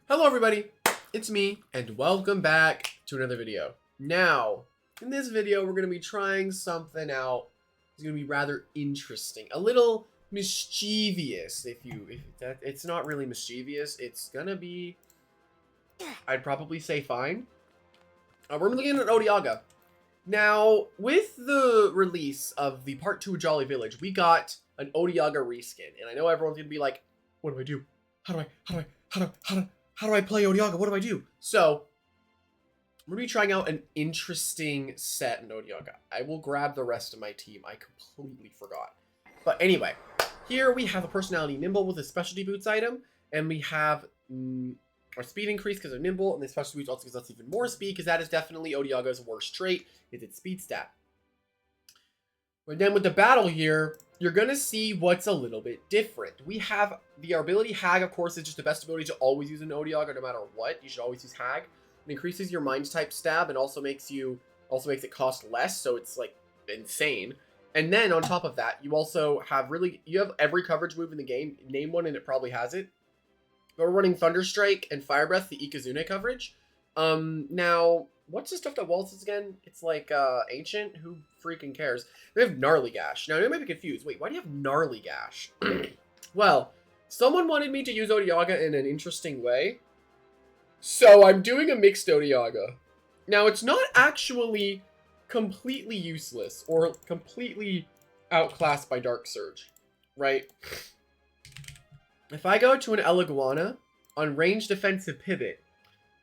Hello everybody, it's me, and welcome back to another video. Now, in this video, we're going to be trying something out. It's going to be rather interesting, a little mischievous. It's not really mischievous, it's going to be, I'd probably say fine. We're looking at Odoyaga. Now, with the release of the Part 2 Jolly Village, we got an Odoyaga reskin, and I know everyone's going to be like, what do I do? How do I play Odoyaga? What do I do? So, I'm going to be trying out an interesting set in Odoyaga. I will grab the rest of my team. I completely forgot. But anyway, here we have a personality nimble with a specialty boots item. And we have our speed increase because they're nimble. And the specialty boots also gives us even more speed because that is definitely Odayaga's worst trait, is its speed stat. But then with the battle here, you're going to see what's a little bit different. We have the ability Hag, of course, is just the best ability to always use an Odoyaga no matter what. You should always use Hag. It increases your mind type stab and also makes it cost less, so it's like insane. And then on top of that, you also have you have every coverage move in the game. Name one and it probably has it. But we're running Thunderstrike and Fire Breath, the Ikazune coverage. Now, what's the stuff that waltzes again? It's like Ancient? Who freaking cares? We have Gnarly Gash. Now, you might be confused. Wait, why do you have Gnarly Gash? Well, someone wanted me to use Odoyaga in an interesting way. So, I'm doing a mixed Odoyaga. Now, it's not actually completely useless or completely outclassed by Dark Surge, right? If I go to an Eliguana on range defensive pivot,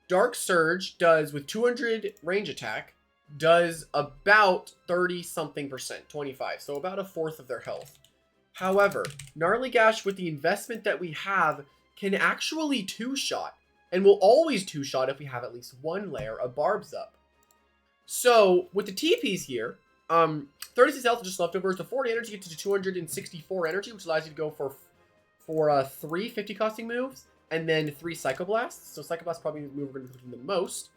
Dark Surge does, with 200 range attack, does about 30-something%, 25, so about a fourth of their health. However, Gnarly Gash, with the investment that we have, can actually two-shot, and will always two-shot if we have at least one layer of barbs up. So, with the TPs here, 36 health just leftovers, the 40 energy gets to 264 energy, which allows you to go for 3 50-costing moves, and then 3 Psychoblasts. So Psychoblast probably the move we're going to be the most.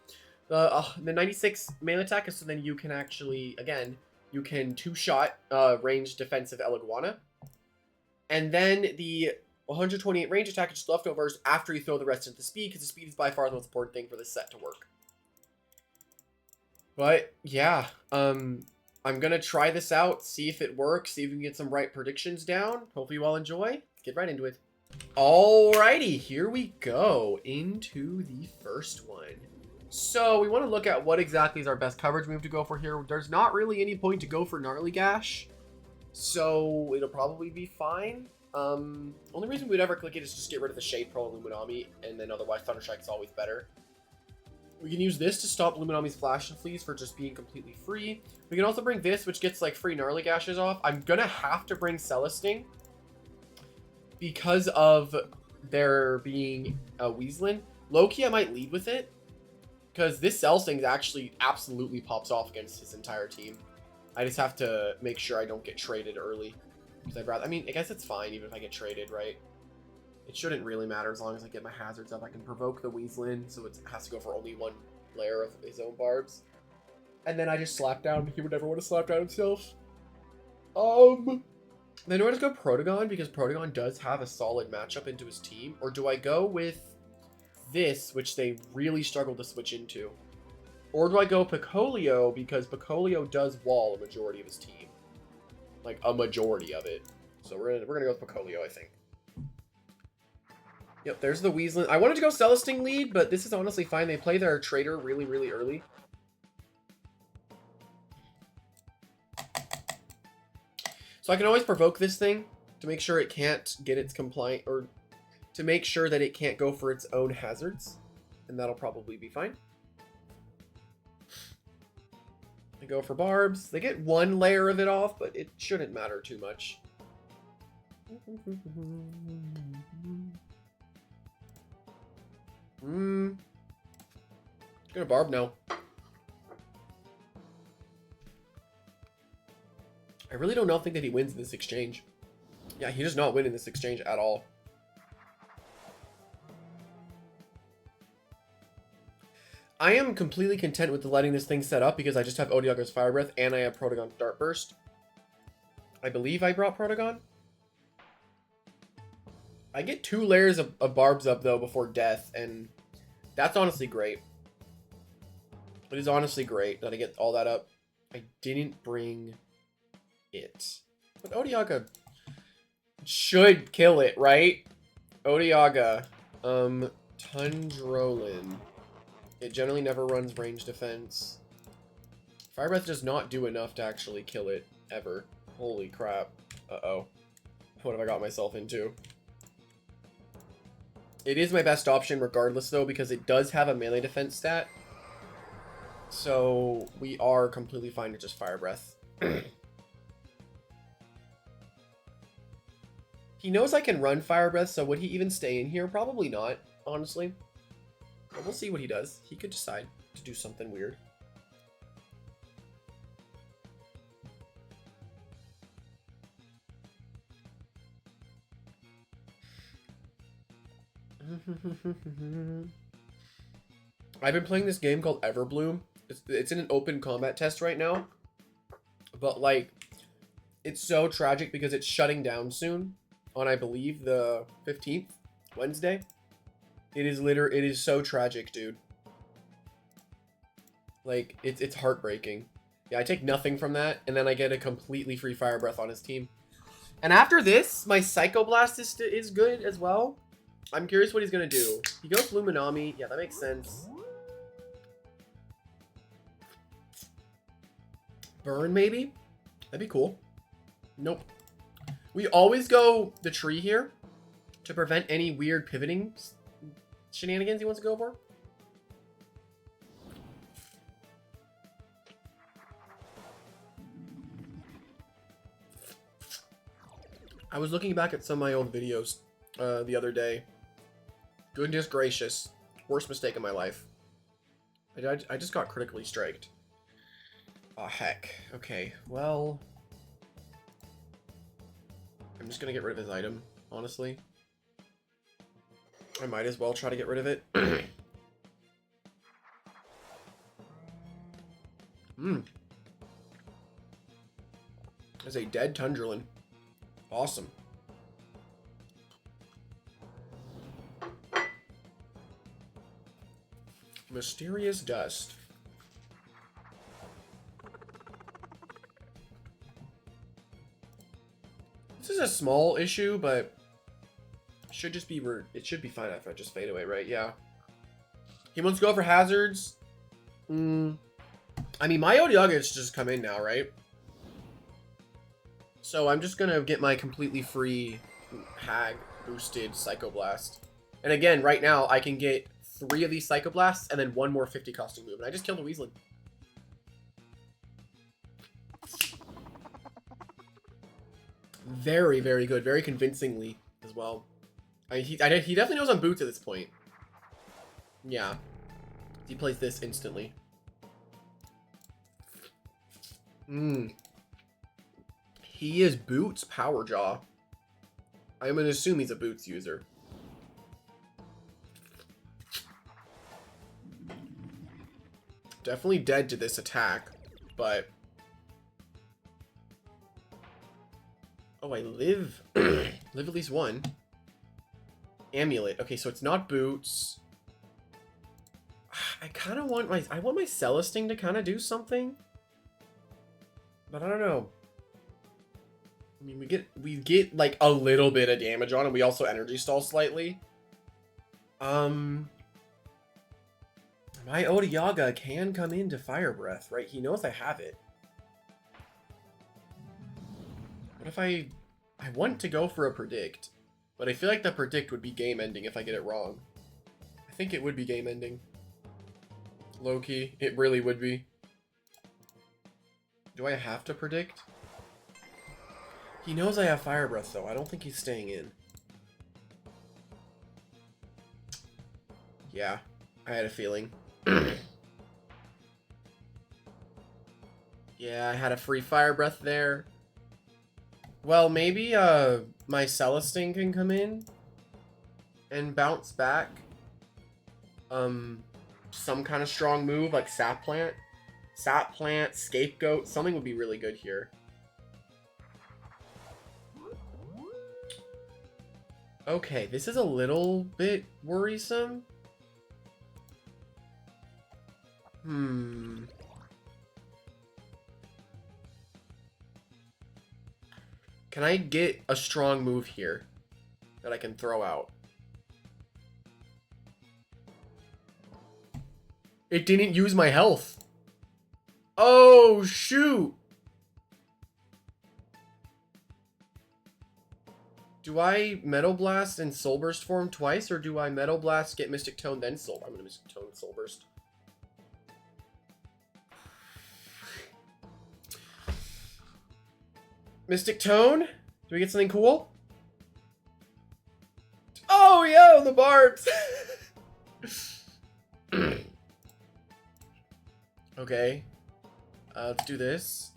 The 96 melee attack is so then you can actually, again, you can two-shot ranged defensive Eliguana. And then the 128 range attack is just leftovers after you throw the rest into the speed, because the speed is by far the most important thing for this set to work. But, yeah, I'm going to try this out, see if it works, see if we can get some right predictions down. Hopefully you all enjoy. Let's get right into it. Alrighty, here we go into the first one. So we want to look at what exactly is our best coverage move to go for here. There's not really any point to go for Gnarly Gash, so it'll probably be fine. Only reason we'd ever click it is just get rid of the Shade Pearl and Luminami, and then otherwise Thunderstrike's always better. We can use this to stop Luminami's Flash and Fleas for just being completely free. We can also bring this, which gets like free Gnarly Gashes off. I'm gonna have to bring Celesting because of there being a Weaslin. Low-key, I might lead with it, because this Celesting actually absolutely pops off against his entire team. I just have to make sure I don't get traded early. Because I'd rather, I mean, I guess it's fine even if I get traded, right? It shouldn't really matter as long as I get my hazards up. I can provoke the Weaslin, so it has to go for only one layer of his own barbs. And then I just slap down. He would never want to slap down himself. Then do I just go Protagon, because Protagon does have a solid matchup into his team? Or do I go with this, which they really struggle to switch into? Or do I go Picolio, because Picolio does wall a majority of his team? Like, a majority of it. So we're gonna go with Picolio, I think. Yep, there's the Weaslin. I wanted to go Celesting lead, but this is honestly fine. They play their Trader really, really early. So I can always provoke this thing to make sure it can't get its compliant, or to make sure that it can't go for its own hazards. And that'll probably be fine. They go for barbs. They get one layer of it off, but it shouldn't matter too much. Gonna barb now. I really don't think that he wins in this exchange. Yeah, he does not win in this exchange at all. I am completely content with letting this thing set up because I just have Odayaga's Fire Breath and I have Protagon's Dart Burst. I believe I brought Protagon. I get 2 layers of barbs up, though, before death, and that's honestly great. It is honestly great that I get all that up. I didn't bring it. But Odoyaga should kill it, right? Odoyaga. Tundrolin. It generally never runs range defense. Fire Breath does not do enough to actually kill it, ever. Holy crap. Uh-oh. What have I got myself into? It is my best option regardless, though, because it does have a melee defense stat. So, we are completely fine to just Fire Breath. He knows I can run Fire Breath, so would he even stay in here? Probably not, honestly. But we'll see what he does. He could decide to do something weird. I've been playing this game called Everbloom. It's in an open combat test right now. But, like, it's so tragic because it's shutting down soon. On, I believe, the 15th, Wednesday. It is so tragic, dude. Like, it's heartbreaking. Yeah, I take nothing from that, and then I get a completely free Fire Breath on his team. And after this, my Psycho Blast is good as well. I'm curious what he's gonna do. He goes Luminami. Yeah, that makes sense. Burn, maybe? That'd be cool. Nope. We always go the tree here to prevent any weird pivoting shenanigans he wants to go for. I was looking back at some of my old videos the other day. Goodness gracious. Worst mistake of my life. I just got critically striked. Oh, heck. Okay, well... I'm just gonna get rid of his item, honestly. I might as well try to get rid of it. There's a dead Tundrolin. Awesome. Mysterious dust. This is a small issue, but should just be it should be fine if I just fade away, right? Yeah. He wants to go for hazards. I mean, my Odoyaga has just come in now, right? So I'm just gonna get my completely free Hag boosted Psycho Blast. And again, right now I can get 3 of these Psycho Blasts and then 1 more 50 costing move. And I just killed a Weaslein. Very, very good. Very convincingly as well. He definitely knows I'm boots at this point. Yeah. He plays this instantly. He is Boots Power Jaw. I'm going to assume he's a Boots user. Definitely dead to this attack, but... Oh, I live... live at least 1. Amulet. Okay, so it's not Boots. I kind of want my... I want my Celesting to kind of do something. But I don't know. I mean, we get like a little bit of damage on him. We also energy stall slightly. My Odoyaga can come into Fire Breath, right? He knows I have it. What if I want to go for a Predict, but I feel like the Predict would be game ending if I get it wrong. I think it would be game ending. Low-key, it really would be. Do I have to Predict? He knows I have Fire Breath, though. I don't think he's staying in. Yeah, I had a feeling. Yeah, I had a free Fire Breath there. Well, maybe my Celesting can come in and bounce back. Some kind of strong move like Sap Plant. Sap Plant, Scapegoat, something would be really good here. Okay, this is a little bit worrisome. Can I get a strong move here that I can throw out? It didn't use my health. Oh, shoot. Do I Metal Blast and Soul Burst form twice, or do I Metal Blast, get Mystic Tone, then Soul? I'm gonna Mystic Tone, Soul Burst. Mystic Tone? Do we get something cool? Oh, yo, the barbs! Okay. Let's do this.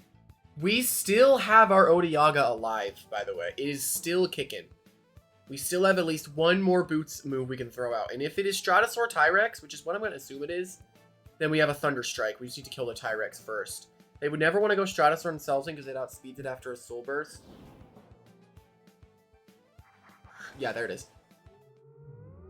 We still have our Odoyaga alive, by the way. It is still kicking. We still have at least one more boots move we can throw out. And if it is Stratosaur Tyrex, which is what I'm going to assume it is, then we have a Thunder Strike. We just need to kill the Tyrex first. They would never want to go Stratosaur and Celting because it outspeeds it after a Soul Burst. Yeah, there it is.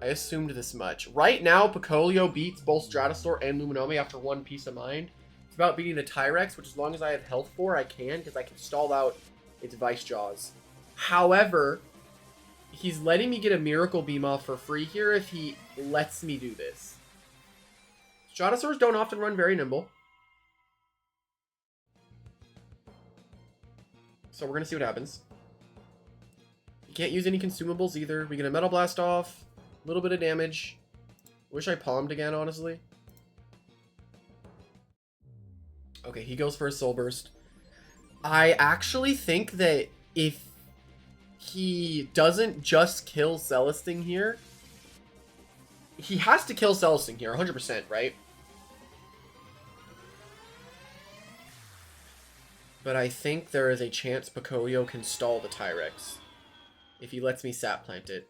I assumed this much. Right now, Picolio beats both Stratosaur and Luminami after one Piece of Mind. It's about beating the Tyrex, which as long as I have health for, I can, because I can stall out its Vice Jaws. However, he's letting me get a Miracle Beam off for free here if he lets me do this. Stratosaurs don't often run very nimble. So we're going to see what happens. You can't use any consumables either. We get a Metal Blast off. A little bit of damage. Wish I palmed again, honestly. Okay, he goes for a Soul Burst. I actually think that if he doesn't just kill Celesting here, he has to kill Celesting here, 100%, right? But I think there is a chance Picolio can stall the Tyrex if he lets me Sap Plant it.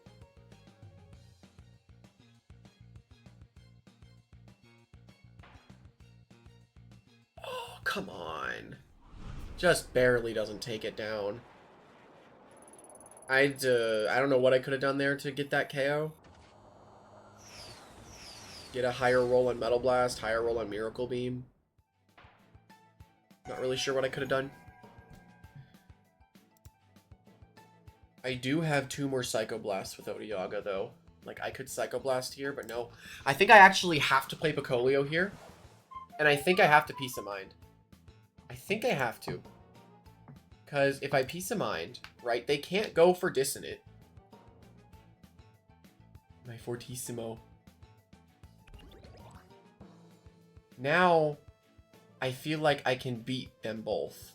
Oh, come on. Just barely doesn't take it down. I don't know what I could have done there to get that KO. Get a higher roll on Metal Blast, higher roll on Miracle Beam. Not really sure what I could have done. I do have 2 more Psycho Blasts with Odoyaga, though. Like, I could Psycho Blast here, but no. I think I actually have to play Picolio here. And I think I have to Peace of Mind. I think I have to. Because if I Peace of Mind, right, they can't go for Dissonant. My Fortissimo. Now, I feel like I can beat them both.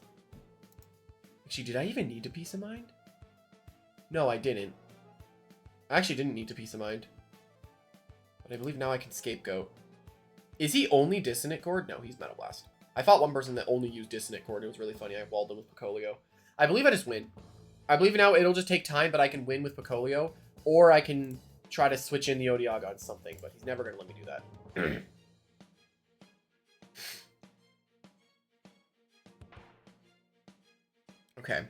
Actually, did I even need to Peace of Mind? No, I didn't. I actually didn't need to Peace of Mind. But I believe now I can Scapegoat. Is he only Dissonant Chord? No, he's Metal Blast. I fought one person that only used Dissonant Chord. It was really funny. I walled them with Picolio. I believe I just win. I believe now it'll just take time, but I can win with Picolio. Or I can try to switch in the Odoyaga on something, but he's never going to let me do that. Okay.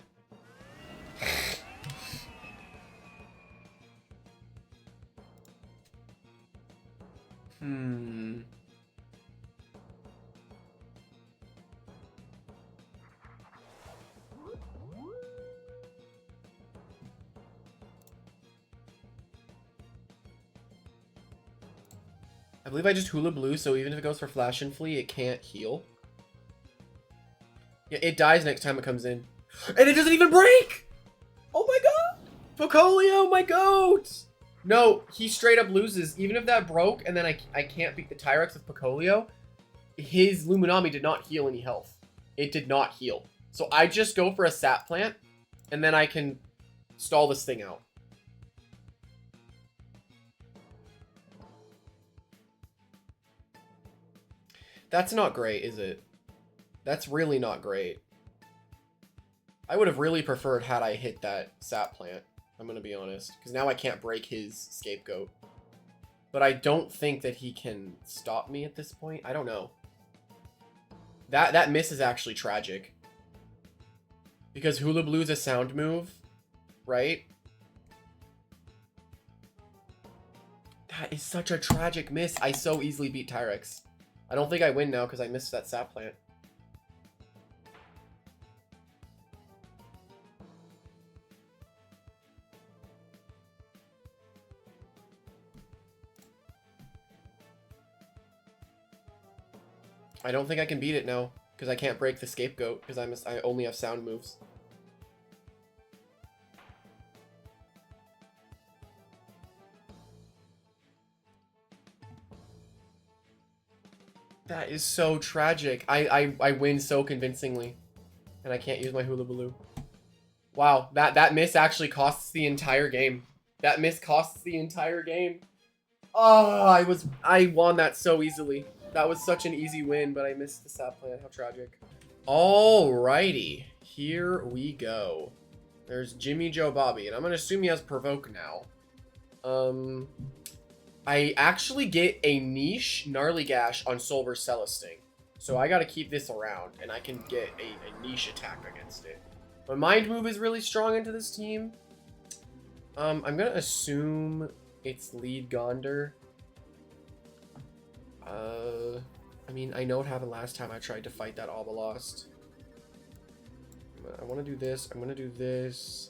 I believe I just Hula Blue, so even if it goes for Flash and Flee, it can't heal. Yeah, it dies next time it comes in. And it doesn't even break! Oh my god! Picolio, my goat! No, he straight up loses. Even if that broke, and then I can't beat the Tyrex with Picolio, his Luminami did not heal any health. It did not heal. So I just go for a Sap Plant, and then I can stall this thing out. That's not great, is it? That's really not great. I would have really preferred had I hit that Sap Plant. I'm going to be honest. Because now I can't break his Scapegoat. But I don't think that he can stop me at this point. I don't know. That miss is actually tragic. Because Hula Blue is a sound move, right? That is such a tragic miss. I so easily beat Tyrex. I don't think I win now because I missed that sap plant. I don't think I can beat it now because I can't break the scapegoat because I only have sound moves. That is so tragic. I win so convincingly. And I can't use my hula baloo. Wow, that miss actually costs the entire game. That miss costs the entire game. Oh, I won that so easily. That was such an easy win, but I missed the sap plant. How tragic. Alrighty. Here we go. There's Jimmy Joe Bobby, and I'm gonna assume he has Provoke now. I actually get a niche Gnarly Gash on Silver Celesting. So I gotta keep this around, and I can get a niche attack against it. My Mind Move is really strong into this team. I'm gonna assume it's Lead Gonder. I mean, I know what happened last time I tried to fight that Obelisk. I want to do this. I'm gonna do this.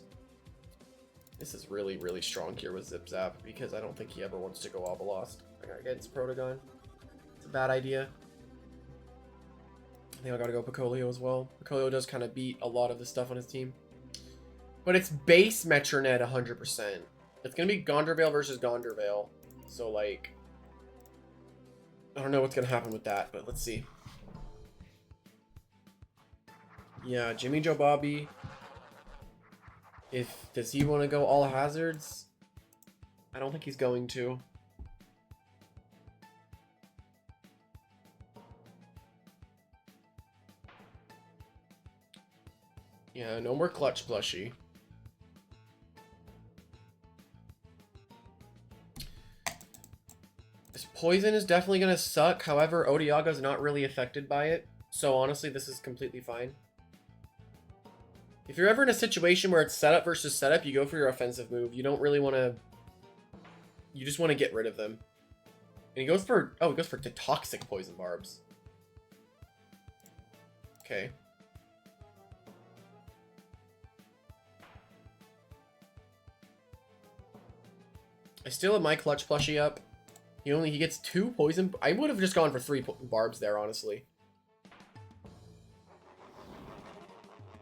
This is really, really strong here with Zip Zap because I don't think he ever wants to go Obelisk against Protogon. It's a bad idea. I think I gotta go Picolio as well. Picolio does kind of beat a lot of the stuff on his team. But it's base Metronet 100%. It's gonna be Gondorvale versus Gondorvale. So, like, I don't know what's gonna happen with that, but let's see. Yeah, Jimmy Joe Bobby. Does he want to go all hazards? I don't think he's going to. Yeah, no more clutch plushie. This poison is definitely going to suck. However, Odoyaga is not really affected by it. So honestly, this is completely fine. If you're ever in a situation where it's setup versus setup, you go for your offensive move. You don't really want to... You just want to get rid of them. And he goes for... Oh, he goes for toxic poison barbs. Okay. I still have my clutch plushie up. He gets 2 poison... I would have just gone for 3 barbs there, honestly.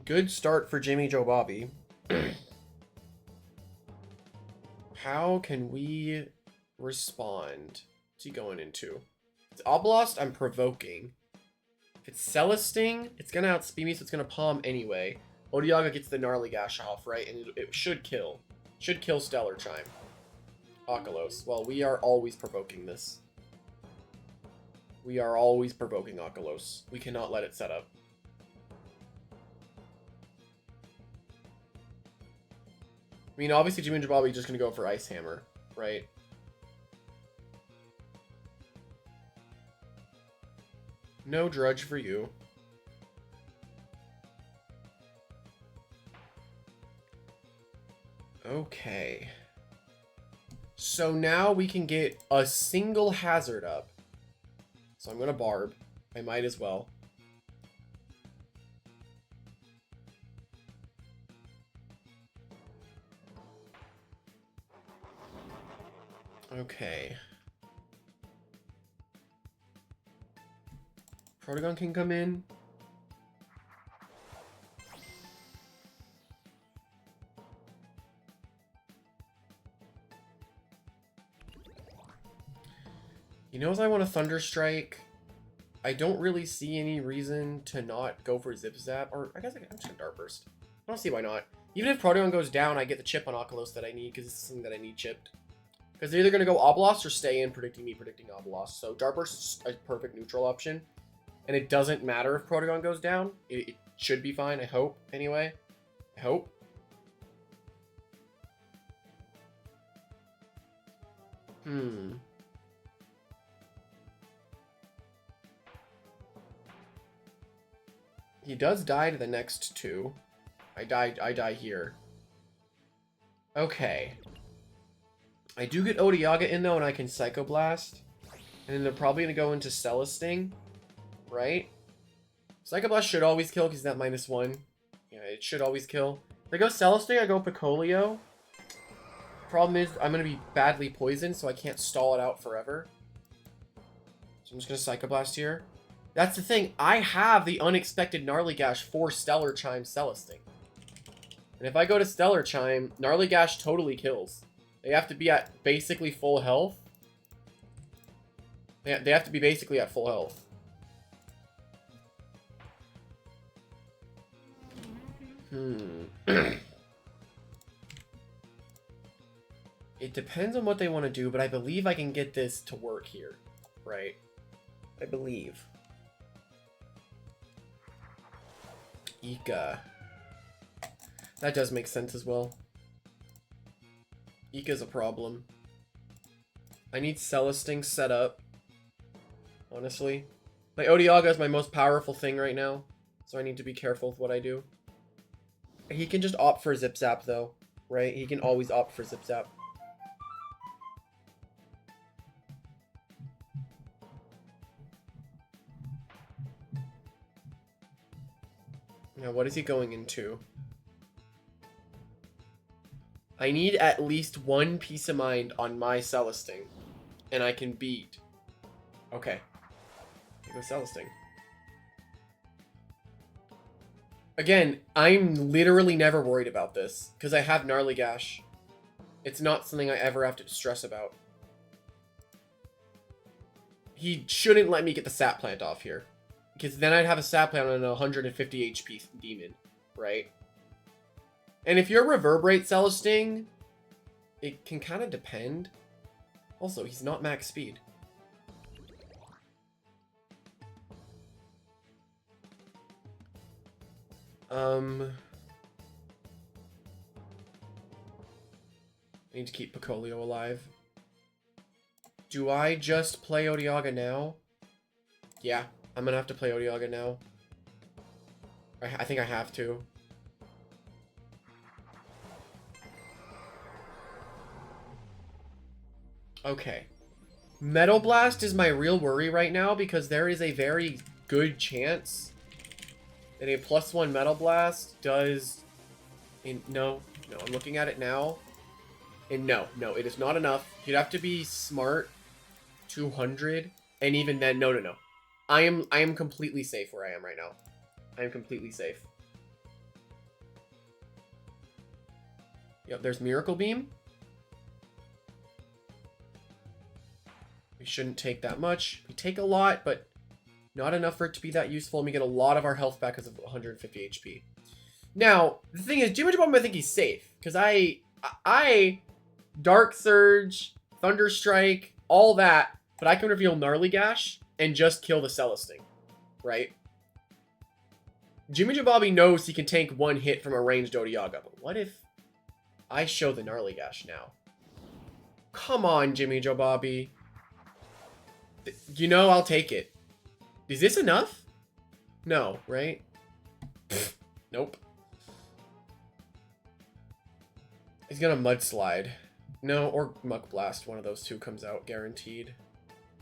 Good start for Jimmy Joe Bobby. How can we respond? What's he going into? If it's Obelisk, I'm provoking. If it's Celesting, it's going to outspeed me, so it's going to palm anyway. Odoyaga gets the Gnarly Gash off, right? And it should kill. Should kill Stellar Chime. Akalos. Well, we are always provoking this. We are always provoking Akalos. We cannot let it set up. I mean, obviously, Jimmy and Bobby just going to go for Ice Hammer, right? No Drudge for you. Okay. So now we can get a single hazard up. So I'm going to Barb. I might as well. Okay. Protogon can come in. He knows I want a Thunder Strike. I don't really see any reason to not go for Zip Zap. Or I guess I'm just gonna Dart Burst. I don't see why not. Even if Protogon goes down, I get the chip on Akalos that I need because it's something that I need chipped. Because they're either going to go Obelisk or stay in predicting me predicting Obelisk. So Dart Burst is a perfect neutral option. And it doesn't matter if Protogon goes down. It should be fine, I hope, anyway. I hope. He does die to the next 2. I die here. Okay. I do get Odoyaga in though, and I can Psycho Blast. And then they're probably going to go into Celesting, right? Psycho Blast should always kill because that -1. Yeah, it should always kill. If I go Celesting, I go Picolio. Problem is, I'm going to be badly poisoned, so I can't stall it out forever. So I'm just going to Psycho Blast here. That's the thing. I have the unexpected Gnarly Gash for Stellar Chime Celesting. And if I go to Stellar Chime, Gnarly Gash totally kills. They have to be at basically full health. They have to be basically at full health. It depends on what they want to do, but I believe I can get this to work here. Right? I believe. Ika. That does make sense as well. Ika's a problem. I need Celesting set up. Honestly. My Odoyaga is my most powerful thing right now. So I need to be careful with what I do. He can just opt for Zip Zap though. Right? He can always opt for Zip Zap. Now what is he going into? I need at least one piece of mind on my Celesting. And I can beat. Okay. Go Celesting. Again, I'm literally never worried about this. Because I have Gnarly Gash. It's not something I ever have to stress about. He shouldn't let me get the Sap Plant off here. Because then I'd have a Sap Plant on a 150 HP demon. Right? And if you're Reverberate Celesting, it can kind of depend. Also, he's not max speed. I need to keep Picolio alive. Do I just play Odoyaga now? Yeah, I'm gonna have to play Odoyaga now. I think I have to. Okay. Metal Blast is my real worry right now because there is a very good chance that a +1 Metal Blast does... No, I'm looking at it now. And no, it is not enough. You'd have to be smart 200. And even then, no. I am completely safe where I am right now. I am completely safe. Yep, there's Miracle Beam. We shouldn't take that much. We take a lot, but not enough for it to be that useful. And we get a lot of our health back because of 150 HP. Now, the thing is, Jimmy Bomb, I think he's safe. Because I Dark Surge, Thunder Strike, all that. But I can reveal Gnarly Gash and just kill the Celesting. Right? Jimmy Bobby knows he can tank one hit from a ranged Odoyaga. But what if I show the Gnarly Gash now? Come on, Jimmy Joe Bobby. You know, I'll take it. Is this enough? No, right? Nope. He's gonna Mudslide. No, or Muck Blast. One of those two comes out, guaranteed.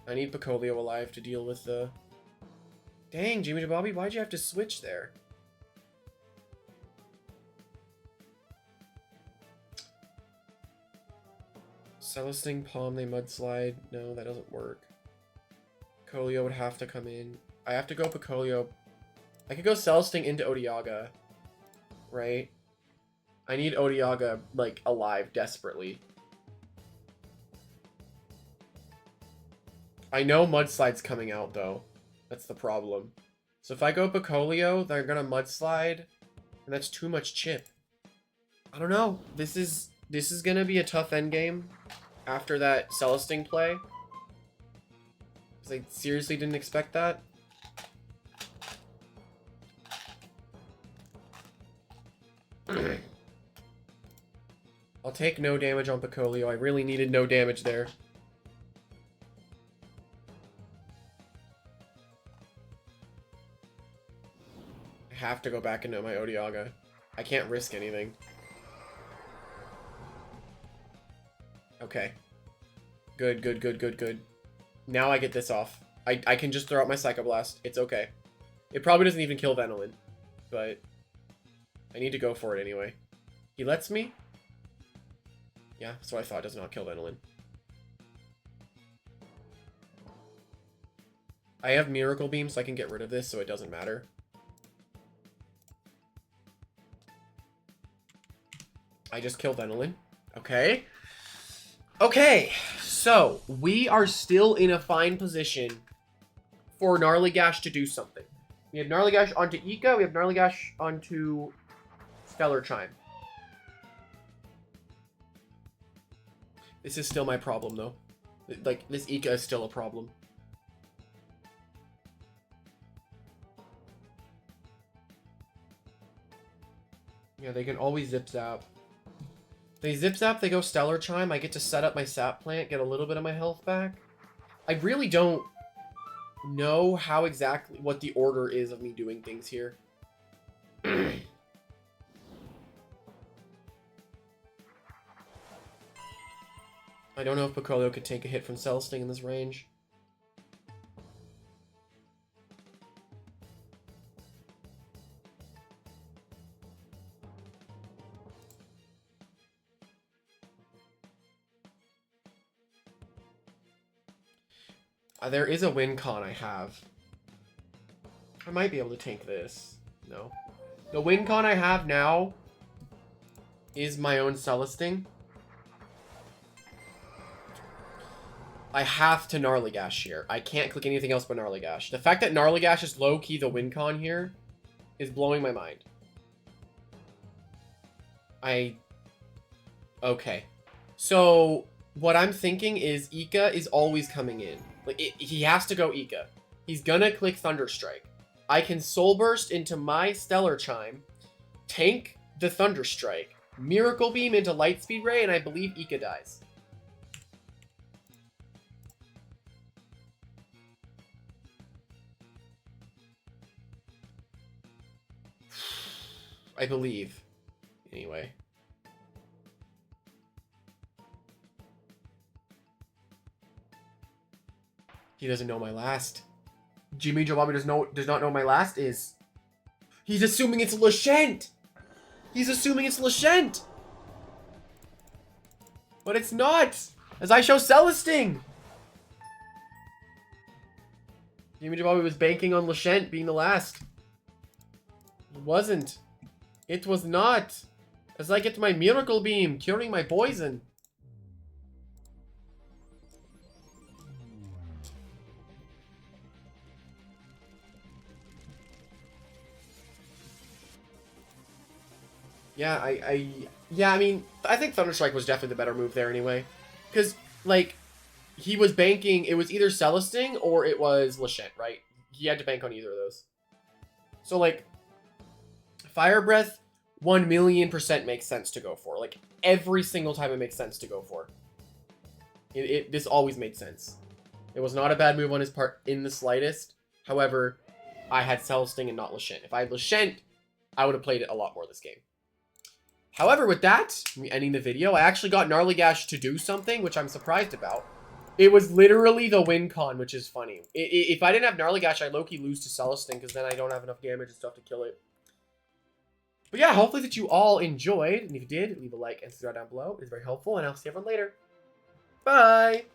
I need Picolio alive to deal with the... Dang, Jimmy Bobby, why'd you have to switch there? Celesting, Palm, they Mudslide. No, that doesn't work. Picolio would have to come in. I have to go Picolio. I could go Celesting into Odoyaga. Right? I need Odoyaga, like, alive desperately. I know Mudslide's coming out, though. That's the problem. So if I go Picolio, they're gonna Mudslide. And that's too much chip. I don't know. This is gonna be a tough endgame after that Celesting play. Because I seriously didn't expect that. I'll take no damage on Picolio. I really needed no damage there. I have to go back into my Odoyaga. I can't risk anything. Okay. Good, good, good, good, good. Now I get this off. I can just throw out my Psychoblast. It's okay. It probably doesn't even kill Venolin, but I need to go for it anyway. He lets me? Yeah, that's what I thought. It does not kill Venolin. I have Miracle Beam, so I can get rid of this, so it doesn't matter. I just killed Venolin. Okay. Okay, so we are still in a fine position for Gnarly Gash to do something. We have Gnarly Gash onto Ika. We have Gnarly Gash onto Stellar Chime. This is still my problem, though. Like, this Ika is still a problem. Yeah, they can always Zip Zap. They Zip Zap, they go Stellar Chime. I get to set up my Sap Plant, get a little bit of my health back. I really don't know how exactly what the order is of me doing things here. I don't know if Piccolo could take a hit from Cell Sting in this range. There is a win con I have. I might be able to tank this. No. The win con I have now is my own Celesting. I have to Gnarly Gash here. I can't click anything else but Gnarly Gash. The fact that Gnarly Gash is low-key the win con here is blowing my mind. Okay. So, what I'm thinking is Ika is always coming in. Like, he has to go Ika. He's gonna click Thunderstrike. I can Soul Burst into my Stellar Chime, tank the Thunderstrike, Miracle Beam into Lightspeed Ray, and I believe Ika dies. I believe. Anyway. He doesn't know my last. Jimmy Joe does not know my last is. He's assuming it's Lashent! He's assuming it's Lashent! But it's not! As I show Celesting! Jimmy Joe was banking on Lashent being the last. It wasn't. It was not. As I get my Miracle Beam, curing my poison. Yeah, I mean, I think Thunderstrike was definitely the better move there anyway. Because, like, he was banking, it was either Celesting or it was Lashent, right? He had to bank on either of those. So, like, Fire Breath, 1,000,000% makes sense to go for. Like, every single time it makes sense to go for. This always made sense. It was not a bad move on his part in the slightest. However, I had Celesting and not Lashent. If I had Lashent, I would have played it a lot more this game. However, with that, me ending the video, I actually got Gnarly Gash to do something, which I'm surprised about. It was literally the win con, which is funny. If I didn't have Gnarly Gash, I'd low-key lose to Celesting, because then I don't have enough damage and stuff to kill it. But yeah, hopefully that you all enjoyed, and if you did, leave a like and subscribe down below. It's very helpful, and I'll see everyone later. Bye!